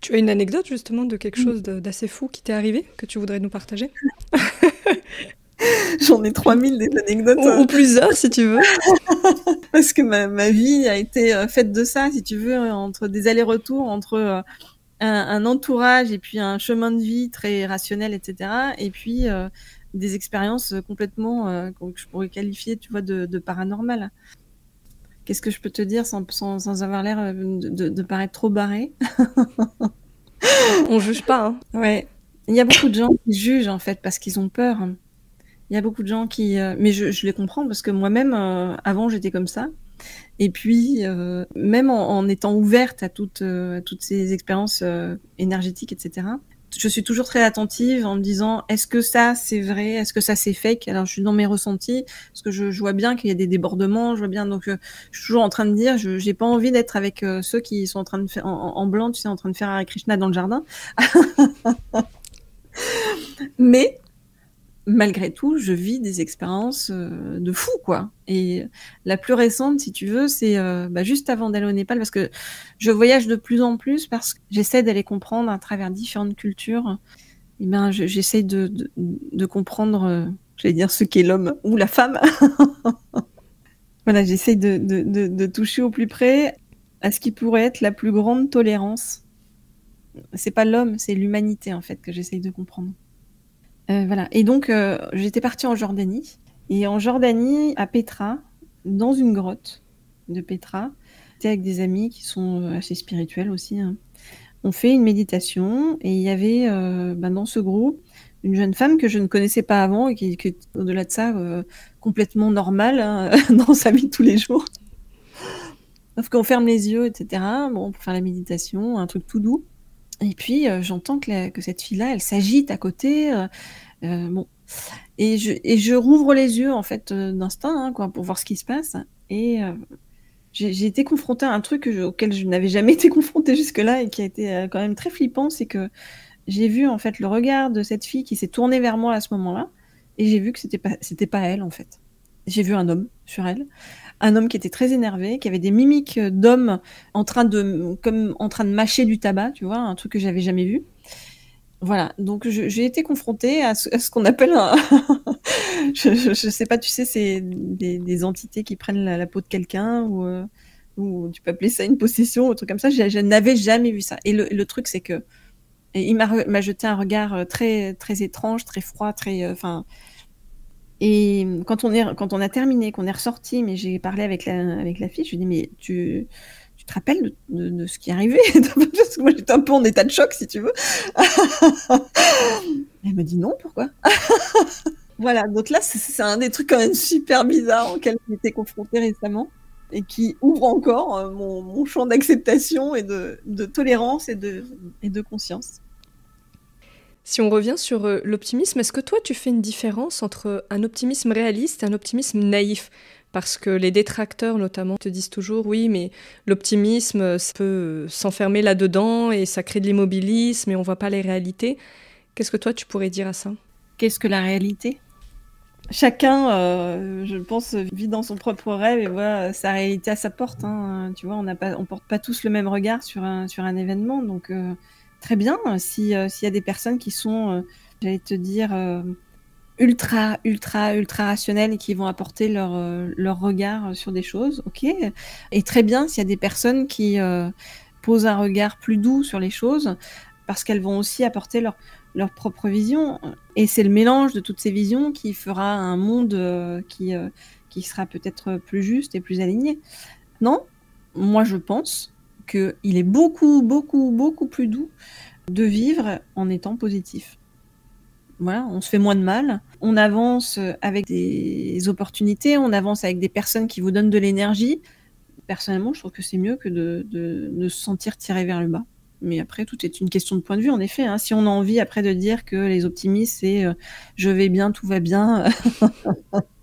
Tu as une anecdote justement de quelque chose d'assez fou qui t'est arrivé, que tu voudrais nous partager? J'en ai 3000 des anecdotes. Ou plusieurs, si tu veux. Parce que ma vie a été faite de ça, si tu veux, entre des allers-retours, entre un entourage et puis un chemin de vie très rationnel, etc. Et puis des expériences complètement que je pourrais qualifier, tu vois, de paranormales. Qu'est-ce que je peux te dire sans avoir l'air de paraître trop barré? On juge pas, hein. Ouais. Il y a beaucoup de gens qui jugent, en fait, parce qu'ils ont peur. Il y a beaucoup de gens qui... mais je les comprends, parce que moi-même, avant, j'étais comme ça. Et puis, même en étant ouverte à toutes ces expériences énergétiques, etc., je suis toujours très attentive en me disant, est-ce que ça, c'est vrai? Est-ce que ça, c'est fake? Alors, je suis dans mes ressentis, parce que je vois bien qu'il y a des débordements, je vois bien, donc je suis toujours en train de dire, j'ai pas envie d'être avec ceux qui sont en train de faire, en blanc, tu sais, en train de faire Hare Krishna dans le jardin. Mais malgré tout, je vis des expériences de fou, quoi. Et la plus récente, si tu veux, c'est juste avant d'aller au Népal, parce que je voyage de plus en plus, parce que j'essaie d'aller comprendre à travers différentes cultures. Et ben, j'essaie de comprendre, j'allais dire, ce qu'est l'homme ou la femme. Voilà, j'essaie de toucher au plus près à ce qui pourrait être la plus grande tolérance. C'est pas l'homme, c'est l'humanité, en fait, que j'essaie de comprendre. Voilà. Et donc, j'étais partie en Jordanie. Et en Jordanie, à Petra, dans une grotte de Petra, j'étais avec des amis qui sont assez spirituels aussi, hein. On fait une méditation et il y avait dans ce groupe une jeune femme que je ne connaissais pas avant et qui est au-delà de ça complètement normale, hein, dans sa vie de tous les jours. Sauf qu'on ferme les yeux, etc. Bon, pour faire la méditation, un truc tout doux. Et puis j'entends que cette fille-là, elle s'agite à côté. Bon. Et je rouvre les yeux, en fait, d'instinct, hein, quoi, pour voir ce qui se passe. Et j'ai été confrontée à un truc auquel je n'avais jamais été confrontée jusque-là et qui a été quand même très flippant. C'est que j'ai vu, en fait, le regard de cette fille qui s'est tournée vers moi à ce moment-là. Et j'ai vu que c'était pas elle, en fait. J'ai vu un homme sur elle. Un homme qui était très énervé, qui avait des mimiques d'homme comme en train de mâcher du tabac, tu vois, un truc que j'avais jamais vu. Voilà, donc j'ai été confrontée à ce qu'on appelle un... je sais pas, tu sais, c'est des entités qui prennent la peau de quelqu'un ou tu peux appeler ça une possession ou un truc comme ça. Je n'avais jamais vu ça. Et le truc, c'est que il m'a jeté un regard très, très étrange, très froid, très... Et quand on a terminé, qu'on est ressorti, mais j'ai parlé avec la fille, je lui ai dit, mais tu te rappelles de ce qui est arrivé? Parce que moi, j'étais un peu en état de choc, si tu veux. Elle me dit non, pourquoi? Voilà, donc là, c'est un des trucs quand même super bizarres auxquels j'ai été confrontée récemment et qui ouvre encore mon champ d'acceptation et de tolérance et de conscience. Si on revient sur l'optimisme, est-ce que toi, tu fais une différence entre un optimisme réaliste et un optimisme naïf? Parce que les détracteurs, notamment, te disent toujours, oui, mais l'optimisme, ça peut s'enfermer là-dedans et ça crée de l'immobilisme et on voit pas les réalités. Qu'est-ce que toi, tu pourrais dire à ça? Qu'est-ce que la réalité? Chacun, je pense, vit dans son propre rêve et voit sa réalité à sa porte, hein. Tu vois, on porte pas tous le même regard sur un événement, donc très bien. S'il y a des personnes qui sont, j'allais te dire, ultra rationnelles et qui vont apporter leur regard sur des choses, ok. Et très bien s'il y a des personnes qui posent un regard plus doux sur les choses, parce qu'elles vont aussi apporter leur propre vision. Et c'est le mélange de toutes ces visions qui fera un monde qui sera peut-être plus juste et plus aligné. Non, moi je pense qu'il est beaucoup plus doux de vivre en étant positif. Voilà, on se fait moins de mal, on avance avec des opportunités, on avance avec des personnes qui vous donnent de l'énergie. Personnellement, je trouve que c'est mieux que de se sentir tiré vers le bas. Mais après, tout est une question de point de vue, en effet, hein. Si on a envie après de dire que les optimistes, c'est je vais bien, tout va bien,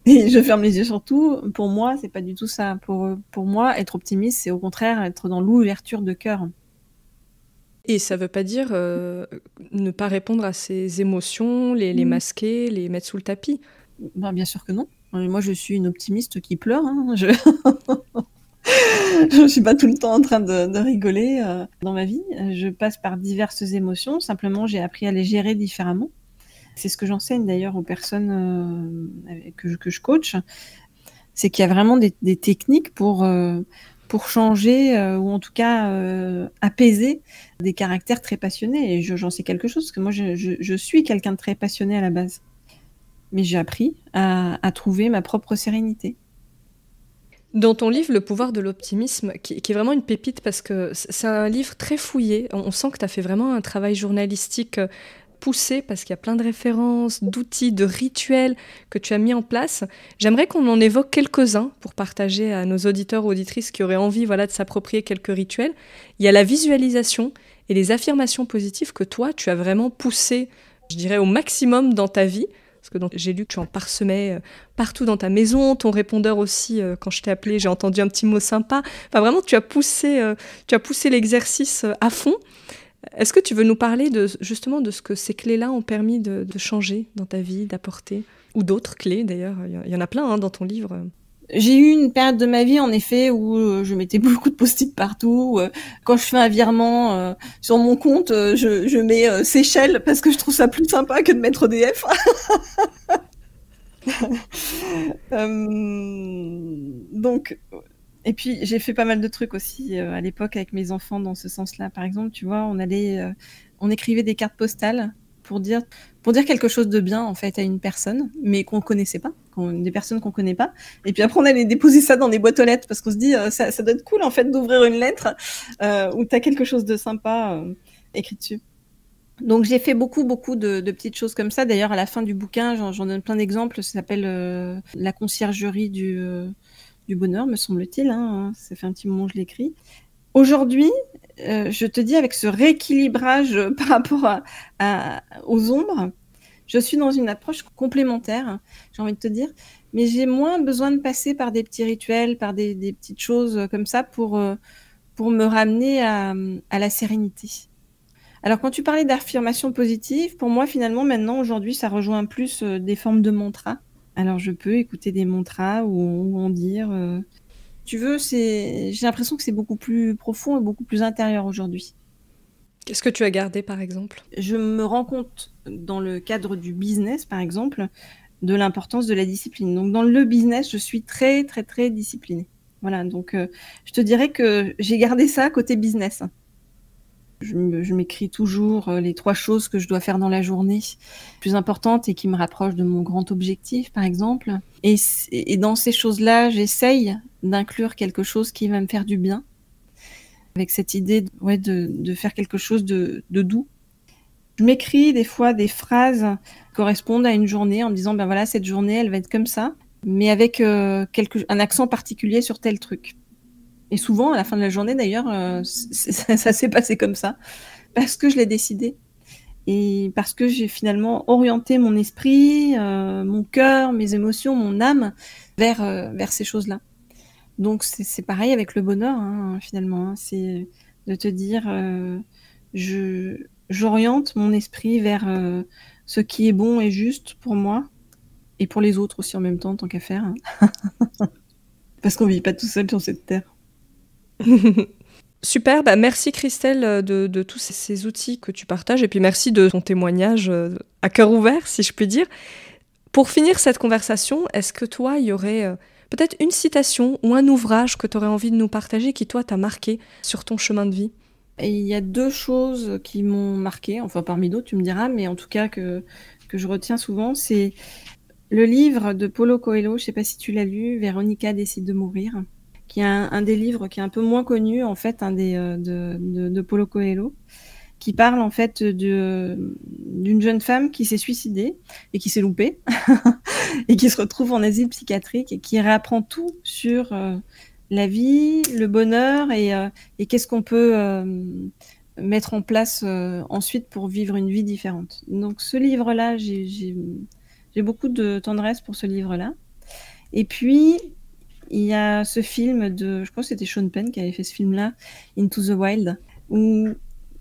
et je ferme les yeux sur tout, pour moi, c'est pas du tout ça. Pour moi, être optimiste, c'est au contraire être dans l'ouverture de cœur. Et ça veut pas dire ne pas répondre à ses émotions, les masquer, les mettre sous le tapis? Ben, bien sûr que non. Moi, je suis une optimiste qui pleure, hein. Je ne suis pas tout le temps en train de rigoler dans ma vie. Je passe par diverses émotions. Simplement, j'ai appris à les gérer différemment. C'est ce que j'enseigne d'ailleurs aux personnes que je coach, c'est qu'il y a vraiment des techniques pour changer ou en tout cas apaiser des caractères très passionnés. Et j'en sais quelque chose, parce que moi je suis quelqu'un de très passionné à la base. Mais j'ai appris à trouver ma propre sérénité. Dans ton livre, Le pouvoir de l'optimisme, qui est vraiment une pépite parce que c'est un livre très fouillé, on sent que tu as fait vraiment un travail journalistique poussé parce qu'il y a plein de références, d'outils, de rituels que tu as mis en place. J'aimerais qu'on en évoque quelques-uns pour partager à nos auditeurs ou auditrices qui auraient envie de s'approprier quelques rituels. Il y a la visualisation et les affirmations positives que toi, tu as vraiment poussé, je dirais, au maximum dans ta vie. Parce que j'ai lu que tu en parsemais partout dans ta maison, ton répondeur aussi, quand je t'ai appelé, j'ai entendu un petit mot sympa. Enfin, vraiment, tu as poussé l'exercice à fond. Est-ce que tu veux nous parler justement de ce que ces clés-là ont permis de changer dans ta vie, d'apporter? Ou d'autres clés, d'ailleurs, il y en a plein dans ton livre. J'ai eu une période de ma vie, en effet, où je mettais beaucoup de post-it partout. Quand je fais un virement sur mon compte, je mets Seychelles parce que je trouve ça plus sympa que de mettre EDF. Donc, et puis j'ai fait pas mal de trucs aussi à l'époque avec mes enfants dans ce sens-là. Par exemple, tu vois, on écrivait des cartes postales pour dire quelque chose de bien en fait à une personne, mais qu'on connaissait pas, des personnes qu'on connaît pas. Et puis après on allait déposer ça dans des boîtes aux lettres parce qu'on se dit ça doit être cool en fait d'ouvrir une lettre où t'as quelque chose de sympa écrit dessus. Donc j'ai fait beaucoup de petites choses comme ça. D'ailleurs à la fin du bouquin j'en donne plein d'exemples. Ça s'appelle la conciergerie du bonheur, me semble-t-il. Hein. Ça fait un petit moment que je l'écris. Aujourd'hui, je te dis, avec ce rééquilibrage par rapport aux ombres, je suis dans une approche complémentaire, j'ai envie de te dire, mais j'ai moins besoin de passer par des petits rituels, par des petites choses comme ça pour me ramener à la sérénité. Alors, quand tu parlais d'affirmation positive, pour moi, finalement, maintenant, aujourd'hui, ça rejoint plus des formes de mantras. Alors, je peux écouter des mantras ou en dire... Tu veux, j'ai l'impression que c'est beaucoup plus profond et beaucoup plus intérieur aujourd'hui. Qu'est-ce que tu as gardé, par exemple? Je me rends compte, dans le cadre du business, par exemple, de l'importance de la discipline. Donc, dans le business, je suis très, très, très disciplinée. Voilà, donc je te dirais que j'ai gardé ça côté business. Je m'écris toujours les 3 choses que je dois faire dans la journée, plus importantes et qui me rapprochent de mon grand objectif, par exemple. Et dans ces choses-là, j'essaye d'inclure quelque chose qui va me faire du bien, avec cette idée de faire quelque chose de doux. Je m'écris des fois des phrases qui correspondent à une journée en me disant, ben voilà, cette journée, elle va être comme ça, mais avec un accent particulier sur tel truc. Et souvent, à la fin de la journée, d'ailleurs, ça s'est passé comme ça, parce que je l'ai décidé. Et parce que j'ai finalement orienté mon esprit, mon cœur, mes émotions, mon âme vers ces choses-là. Donc, c'est pareil avec le bonheur, hein, finalement. Hein. C'est de te dire, j'oriente mon esprit vers ce qui est bon et juste pour moi, et pour les autres aussi en même temps, tant qu'à faire. Hein. Parce qu'on ne vit pas tout seul sur cette terre. Super, merci Christelle de tous ces outils que tu partages et puis merci de ton témoignage à cœur ouvert, si je puis dire. Pour finir cette conversation, est-ce que toi, il y aurait peut-être une citation ou un ouvrage que tu aurais envie de nous partager qui, toi, t'a marqué sur ton chemin de vie? Et il y a 2 choses qui m'ont marqué, enfin parmi d'autres, tu me diras, mais en tout cas que je retiens souvent, c'est le livre de Paulo Coelho, je ne sais pas si tu l'as lu, Véronica décide de mourir, qui est un des livres qui est un peu moins connu, en fait, de Paulo Coelho, qui parle, en fait, d'une jeune femme qui s'est suicidée et qui s'est loupée, et qui se retrouve en asile psychiatrique et qui réapprend tout sur la vie, le bonheur et qu'est-ce qu'on peut mettre en place ensuite pour vivre une vie différente. Donc, ce livre-là, j'ai beaucoup de tendresse pour ce livre-là. Et puis, il y a ce film je crois que c'était Sean Penn qui avait fait ce film-là, Into the Wild, où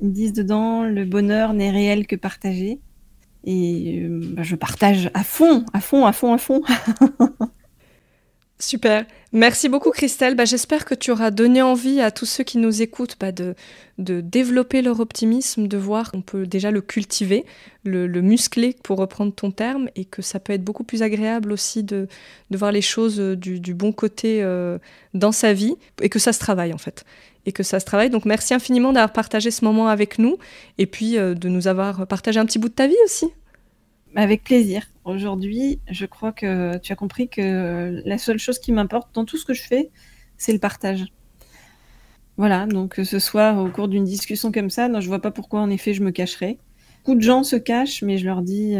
ils disent dedans, le bonheur n'est réel que partagé. Et je partage à fond. Super. Merci beaucoup Christelle. J'espère que tu auras donné envie à tous ceux qui nous écoutent de développer leur optimisme, de voir qu'on peut déjà le cultiver, le muscler pour reprendre ton terme, et que ça peut être beaucoup plus agréable aussi de voir les choses du bon côté dans sa vie, et que ça se travaille en fait. Donc merci infiniment d'avoir partagé ce moment avec nous, et puis de nous avoir partagé un petit bout de ta vie aussi. Avec plaisir. Aujourd'hui, je crois que tu as compris que la seule chose qui m'importe dans tout ce que je fais, c'est le partage. Voilà, donc que ce soit au cours d'une discussion comme ça, non, je vois pas pourquoi en effet je me cacherais. Beaucoup de gens se cachent, mais je leur dis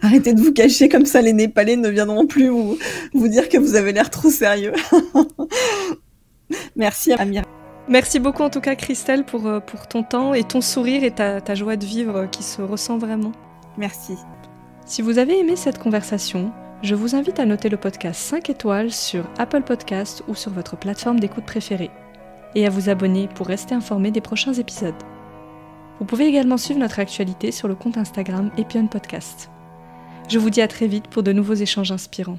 arrêtez de vous cacher, comme ça les Népalais ne viendront plus vous dire que vous avez l'air trop sérieux. Merci Amira. Merci beaucoup en tout cas Christelle pour ton temps et ton sourire et ta joie de vivre qui se ressent vraiment. Merci. Si vous avez aimé cette conversation, je vous invite à noter le podcast 5 étoiles sur Apple Podcasts ou sur votre plateforme d'écoute préférée et à vous abonner pour rester informé des prochains épisodes. Vous pouvez également suivre notre actualité sur le compte Instagram Epion Podcast. Je vous dis à très vite pour de nouveaux échanges inspirants.